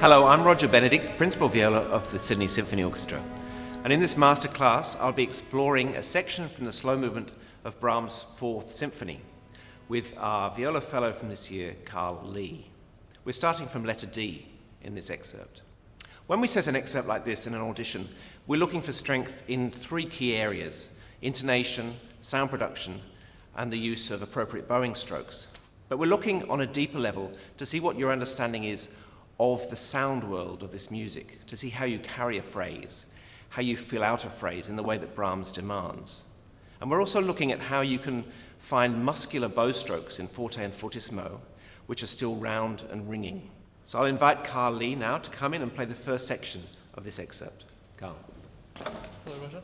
Hello, I'm Roger Benedict, Principal Viola of the Sydney Symphony Orchestra. And in this masterclass, I'll be exploring a section from the slow movement of Brahms' Fourth Symphony with our viola fellow from this year, Carl Lee. We're starting from letter D in this excerpt. When we set an excerpt like this in an audition, we're looking for strength in three key areas: intonation, sound production, and the use of appropriate bowing strokes. But we're looking on a deeper level to see what your understanding is of the sound world of this music, to see how you carry a phrase, how you fill out a phrase in the way that Brahms demands. And we're also looking at how you can find muscular bow strokes in forte and fortissimo, which are still round and ringing. So I'll invite Carl Lee now to come in and play the first section of this excerpt. Carl. Hello, Roger.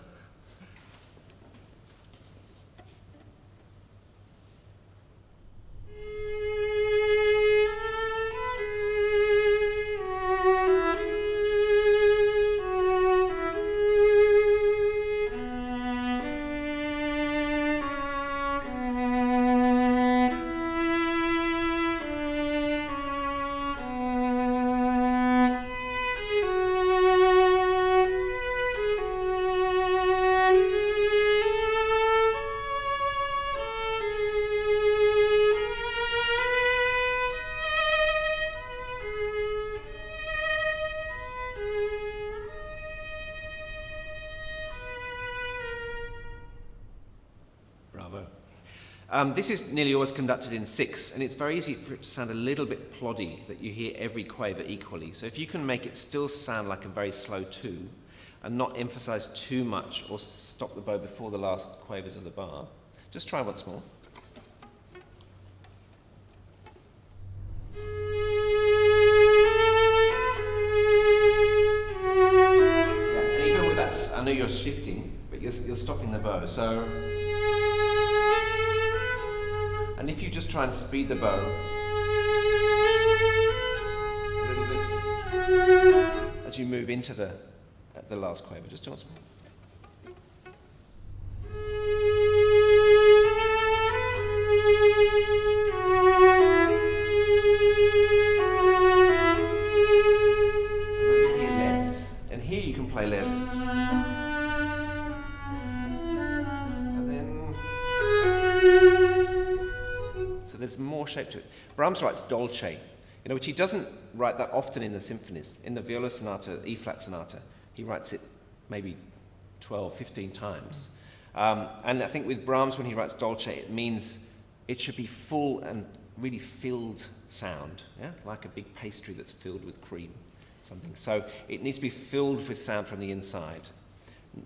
This is nearly always conducted in six, and it's very easy for it to sound a little bit ploddy, that you hear every quaver equally. So if you can make it still sound like a very slow two, and not emphasize too much or stop the bow before the last quavers of the bar, just try once more. Yeah, and even with that, I know you're shifting, but you're stopping the bow. So. And if you just try and speed the bow a little bit as you move into the last quaver, just do once more. Maybe here less, and here you can play less. There's more shape to it. Brahms writes dolce, which he doesn't write that often in the symphonies. In the viola sonata, E-flat sonata, he writes it maybe 12, 15 times. And I think with Brahms, when he writes dolce, it means it should be full and really filled sound, like a big pastry that's filled with cream, something. So it needs to be filled with sound from the inside.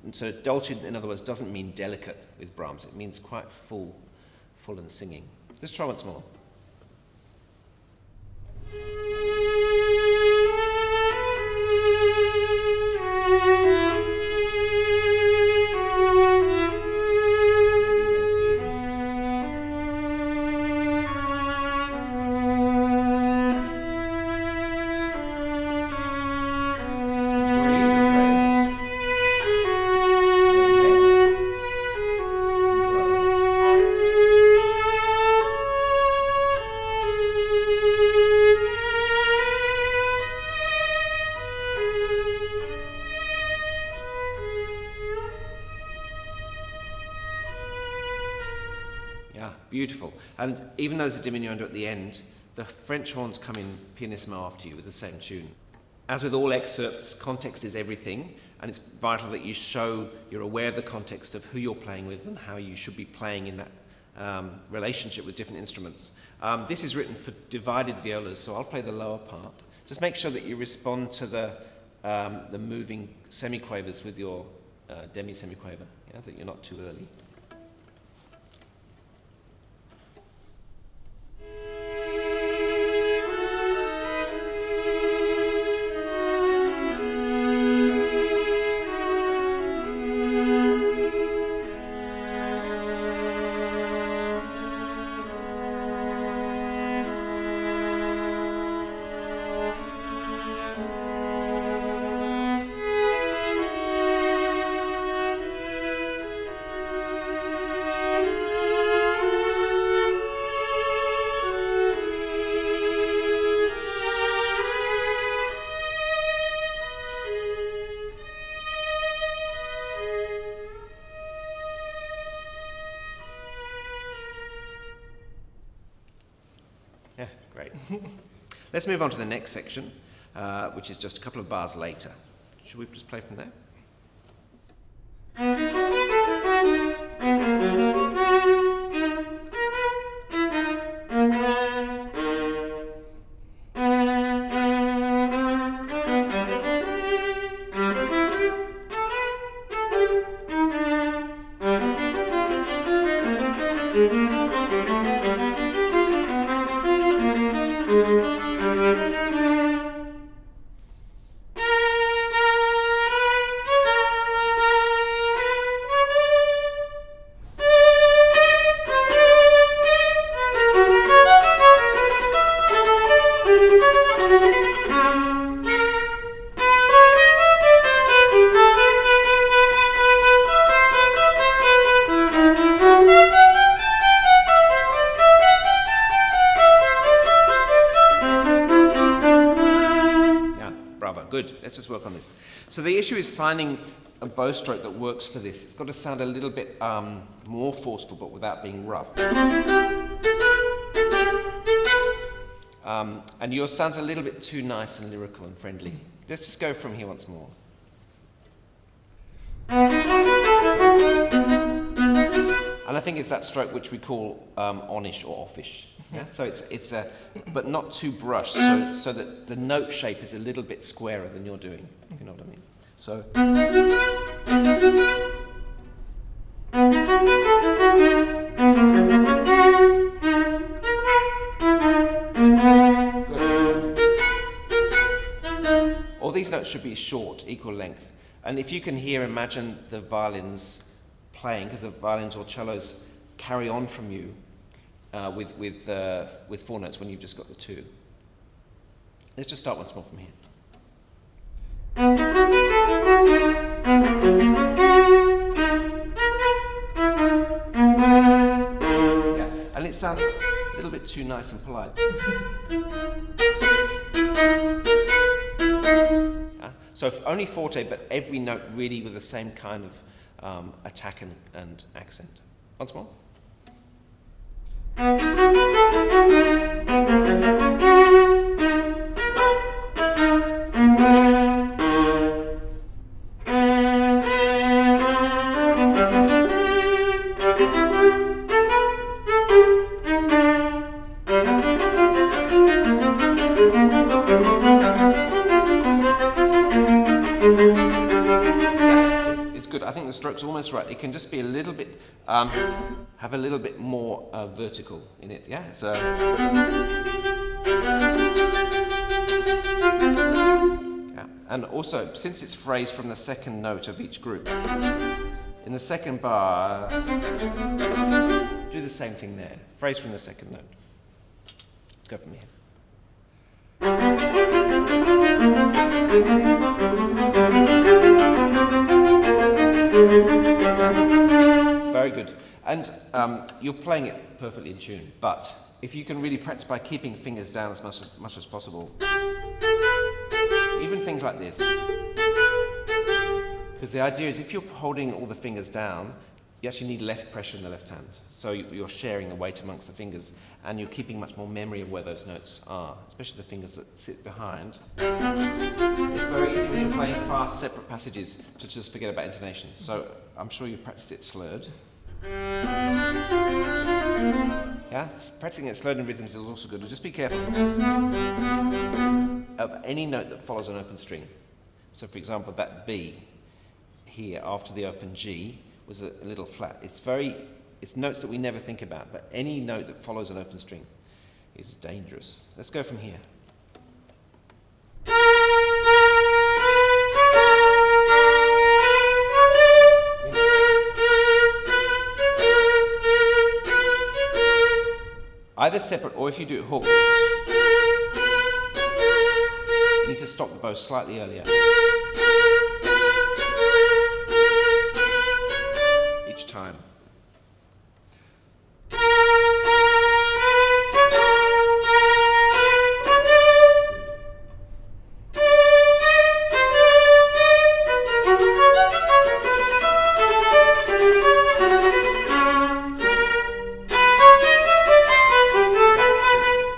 And so dolce, in other words, doesn't mean delicate with Brahms. It means quite full and singing. Let's try once more. Beautiful. And even though there's a diminuendo at the end, the French horns come in pianissimo after you with the same tune. As with all excerpts, context is everything, and it's vital that you show you're aware of the context of who you're playing with and how you should be playing in that relationship with different instruments. This is written for divided violas, so I'll play the lower part. Just make sure that you respond to the moving semiquavers with your demi-semiquaver, that you're not too early. Great. Let's move on to the next section, which is just a couple of bars later. Should we just play from there? Good, let's just work on this. So the issue is finding a bow stroke that works for this. It's got to sound a little bit more forceful, but without being rough. And yours sounds a little bit too nice and lyrical and friendly. Let's just go from here once more. And I think it's that stroke which we call on-ish or off-ish. Yeah? So it's but not too brushed, so that the note shape is a little bit squarer than you're doing, if you know what I mean. So. Good. All these notes should be short, equal length. And if you can imagine the violins playing, because the violins or cellos carry on from you with four notes when you've just got the two. Let's just start once more from here. Yeah, and it sounds a little bit too nice and polite. So if only forte, but every note really with the same kind of attack and accent. Once more. I think the stroke's almost right. It can just be a little bit, have a little bit more vertical in it, yeah? So. Yeah. And also, since it's phrased from the second note of each group, in the second bar, do the same thing there. Phrase from the second note. Let's go from here. Very good. And you're playing it perfectly in tune, but if you can really practice by keeping fingers down as much as possible, even things like this, because the idea is if you're holding all the fingers down, you actually need less pressure in the left hand. So you're sharing the weight amongst the fingers, and you're keeping much more memory of where those notes are, especially the fingers that sit behind. It's very easy when you're playing fast, separate passages to just forget about intonation. So I'm sure you've practiced it slurred. Yeah, practicing it slurred in rhythms is also good. But just be careful of any note that follows an open string. So for example, that B here after the open G was a little flat. It's notes that we never think about, but any note that follows an open string is dangerous. Let's go from here. Either separate, or if you do it hooked, you need to stop the bow slightly earlier. Each time.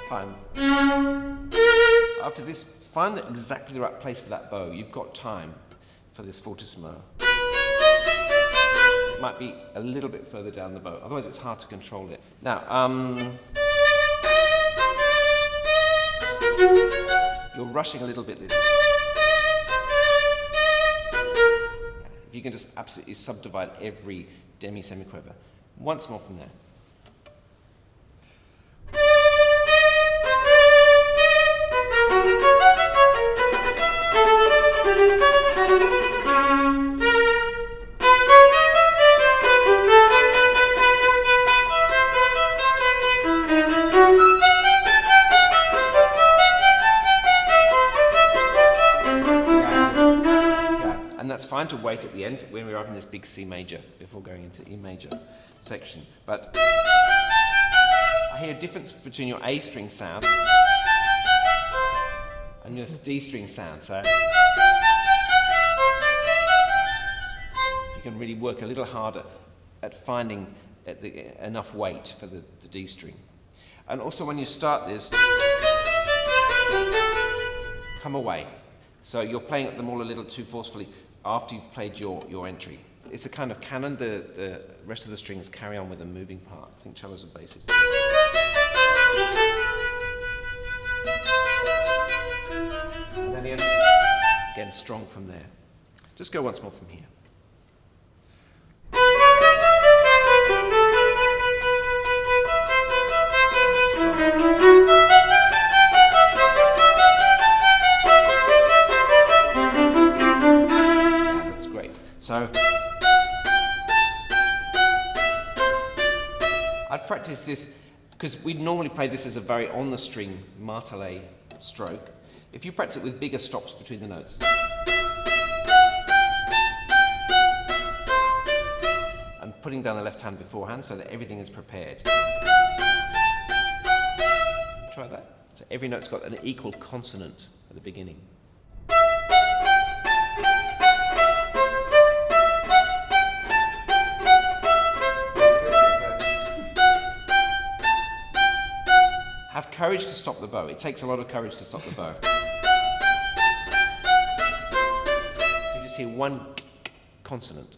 Fine. find that exactly the right place for that bow. You've got time for this fortissimo. It might be a little bit further down the bow, otherwise it's hard to control it. Now, you're rushing a little bit this. If you can just absolutely subdivide every demi-semiquaver. Once more from there. Fine to wait at the end when we're having this big C major before going into E major section. But I hear a difference between your A string sound and your D string sound. So if you can really work a little harder at finding enough weight for the D string. And also when you start this, come away. So you're playing at them all a little too forcefully after you've played your entry. It's a kind of canon, the rest of the strings carry on with a moving part. I think cellos and basses. And then again, strong from there. Just go once more from here. So, I'd practice this, because we'd normally play this as a very on-the-string martelé stroke. If you practice it with bigger stops between the notes. And putting down the left hand beforehand so that everything is prepared. Try that. So every note's got an equal consonant at the beginning. Have courage to stop the bow. It takes a lot of courage to stop the bow. So you just hear one consonant.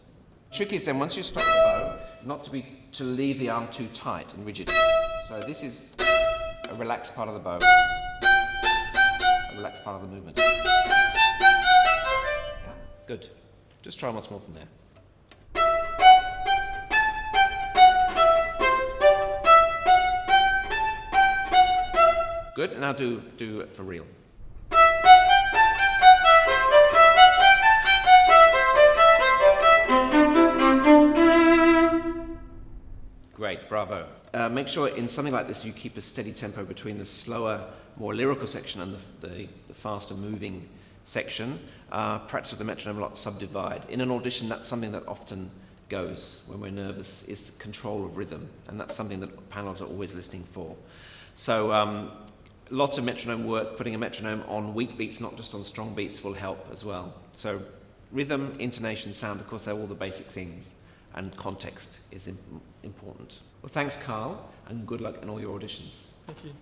Trick is then once you stop the bow, not to leave the arm too tight and rigid. So this is a relaxed part of the bow, a relaxed part of the movement. Yeah, good. Just try once more from there. Good, and now do it for real. Great, bravo. Make sure in something like this you keep a steady tempo between the slower, more lyrical section and the faster moving section. Practice with the metronome a lot, subdivide. In an audition, that's something that often goes when we're nervous, is the control of rhythm, and that's something that panels are always listening for. So lots of metronome work, putting a metronome on weak beats, not just on strong beats, will help as well. So rhythm, intonation, sound, of course, they're all the basic things, and context is important. Well, thanks, Carl, and good luck in all your auditions. Thank you.